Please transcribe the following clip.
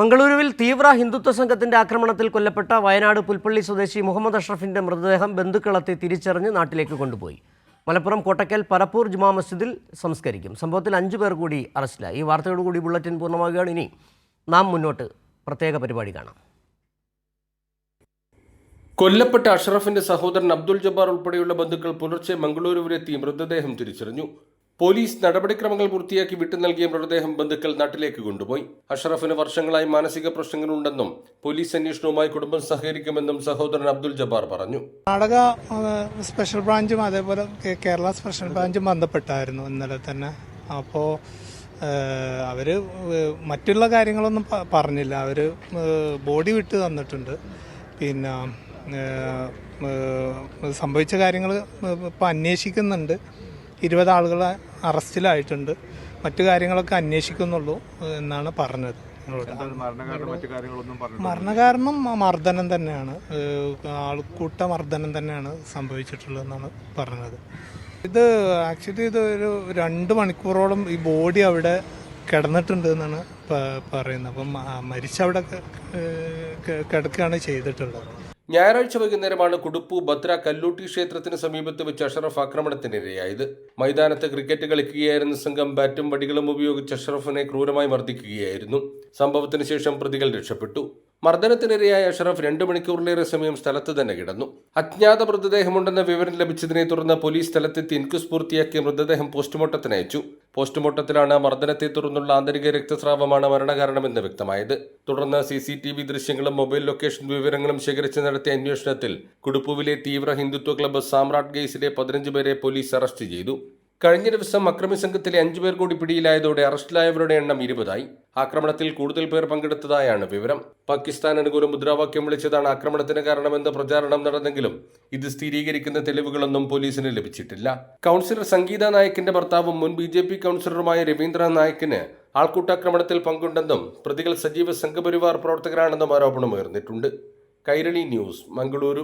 മംഗളൂരുവിൽ തീവ്ര ഹിന്ദുത്വ സംഘത്തിന്റെ ആക്രമണത്തിൽ കൊല്ലപ്പെട്ട വയനാട് പുൽപ്പള്ളി സ്വദേശി മുഹമ്മദ് അഷ്റഫിന്റെ മൃതദേഹം ബന്ധുക്കളെത്തി തിരിച്ചറിഞ്ഞ് നാട്ടിലേക്ക് കൊണ്ടുപോയി. മലപ്പുറം കോട്ടക്കൽ പരപ്പൂർ ജുമാ മസ്ജിദിൽ സംസ്കരിക്കും. സംഭവത്തിൽ 5 പേർ കൂടി അറസ്റ്റിലായി. ഈ വാർത്തയോടുകൂടി ബുള്ളറ്റിൻ പൂർണ്ണമാകുകയാണ്. ഇനി നാം മുന്നോട്ട് പ്രത്യേക പരിപാടി കാണാം. കൊല്ലപ്പെട്ട അഷ്റഫിന്റെ സഹോദരൻ അബ്ദുൽ ജബ്ബാർ ഉൾപ്പെടെയുള്ള ബന്ധുക്കൾ പുലർച്ചെ മംഗളൂരുവിലെത്തി മൃതദേഹം തിരിച്ചറിഞ്ഞു. പോലീസ് നടപടിക്രമങ്ങൾ പൂർത്തിയാക്കി വിട്ടു നൽകിയ മൃതദേഹം ബന്ധുക്കൾ നാട്ടിലേക്ക് കൊണ്ടുപോയി. അഷ്റഫിന് വർഷങ്ങളായി മാനസിക പ്രശ്നങ്ങളുണ്ടെന്നും പോലീസ് അന്വേഷണവുമായി കുടുംബം സഹകരിക്കുമെന്നും സഹോദരൻ അബ്ദുൽ ജബ്ബാർ പറഞ്ഞു. കർണാടക സ്പെഷ്യൽ ബ്രാഞ്ചും അതേപോലെ കേരള സ്പെഷ്യൽ ബ്രാഞ്ചും ബന്ധപ്പെട്ടായിരുന്നു ഇന്നലെ തന്നെ. അപ്പോൾ അവര് മറ്റുള്ള കാര്യങ്ങളൊന്നും പറഞ്ഞില്ല. അവര് ബോഡി വിട്ട് തന്നിട്ടുണ്ട്. പിന്നെ സംഭവിച്ച കാര്യങ്ങൾ ഇപ്പം അന്വേഷിക്കുന്നുണ്ട്. 20 ആളുകൾ അറസ്റ്റിലായിട്ടുണ്ട്. മറ്റു കാര്യങ്ങളൊക്കെ അന്വേഷിക്കുന്നുള്ളൂ എന്നാണ് പറഞ്ഞത്. മരണകാരണം മർദ്ദനം തന്നെയാണ്, ആൾക്കൂട്ട മർദ്ദനം തന്നെയാണ് സംഭവിച്ചിട്ടുള്ളതെന്നാണ് പറഞ്ഞത്. ആക്ച്വലി ഒരു 2 മണിക്കൂറോളം ഈ ബോഡി അവിടെ കിടന്നിട്ടുണ്ട് എന്നാണ് പറയുന്നത്. അപ്പം മരിച്ചവിടെ കിടക്കുകയാണ് ചെയ്തിട്ടുള്ളത്. ഞായറാഴ്ച വൈകുന്നേരമാണ് കുടുപ്പു ഭദ്ര കല്ലൂട്ടി ക്ഷേത്രത്തിന് സമീപത്ത് വെച്ച് അഷ്റഫ് ആക്രമണത്തിനിരയായത്. മൈതാനത്ത് ക്രിക്കറ്റ് കളിക്കുകയായിരുന്ന സംഘം ബാറ്റും വടികളും ഉപയോഗിച്ച് അഷ്റഫിനെ ക്രൂരമായി മർദ്ദിക്കുകയായിരുന്നു. സംഭവത്തിന് ശേഷം പ്രതികൾ രക്ഷപ്പെട്ടു. മർദ്ദനത്തിനിരയായ അഷ്റഫ് 2 മണിക്കൂറിലേറെ സമയം സ്ഥലത്ത് തന്നെ കിടന്നു. അജ്ഞാത മൃതദേഹമുണ്ടെന്ന വിവരം ലഭിച്ചതിനെ തുടർന്ന് പോലീസ് സ്ഥലത്തെത്തി ഇൻക്വസ്റ്റ് പൂർത്തിയാക്കിയ മൃതദേഹം പോസ്റ്റ്മോർട്ടത്തിന് അയച്ചു. പോസ്റ്റ്മോർട്ടത്തിലാണ് മർദ്ദനത്തെ തുടർന്നുള്ള ആന്തരിക രക്തസ്രാവമാണ് മരണകാരണമെന്ന് വ്യക്തമായത്. തുടർന്ന് CCTV ദൃശ്യങ്ങളും മൊബൈൽ ലൊക്കേഷൻ വിവരങ്ങളും ശേഖരിച്ച് നടത്തിയ അന്വേഷണത്തിൽ കുടുപ്പുവിലെ തീവ്ര ഹിന്ദുത്വ ക്ലബ്ബ് സാമ്രാട്ട് ഗേസിലെ 15 പേരെ പോലീസ് അറസ്റ്റ് ചെയ്തു. കഴിഞ്ഞ ദിവസം അക്രമി സംഘത്തിലെ 5 പേർ കൂടി പിടിയിലായതോടെ അറസ്റ്റിലായവരുടെ എണ്ണം 20ആയി. ആക്രമണത്തിൽ കൂടുതൽ പേർ പങ്കെടുത്തതായാണ് വിവരം. പാകിസ്ഥാൻ അനുകൂല മുദ്രാവാക്യം വിളിച്ചതാണ് ആക്രമണത്തിന് കാരണമെന്ന് പ്രചാരണം നടന്നെങ്കിലും ഇത് സ്ഥിരീകരിക്കുന്ന തെളിവുകളൊന്നും പോലീസിന് ലഭിച്ചിട്ടില്ല. കൗൺസിലർ സംഗീത നായക്കിന്റെ ഭർത്താവും മുൻ BJP കൗൺസിലറുമായ രവീന്ദ്ര നായക്കിന് ആൾക്കൂട്ടാക്രമണത്തിൽ പങ്കുണ്ടെന്നും പ്രതികൾ സജീവ സംഘപരിവാർ പ്രവർത്തകരാണെന്നും ആരോപണമുയർന്നിട്ടുണ്ട്. കൈരളി ന്യൂസ്, മംഗളൂരു.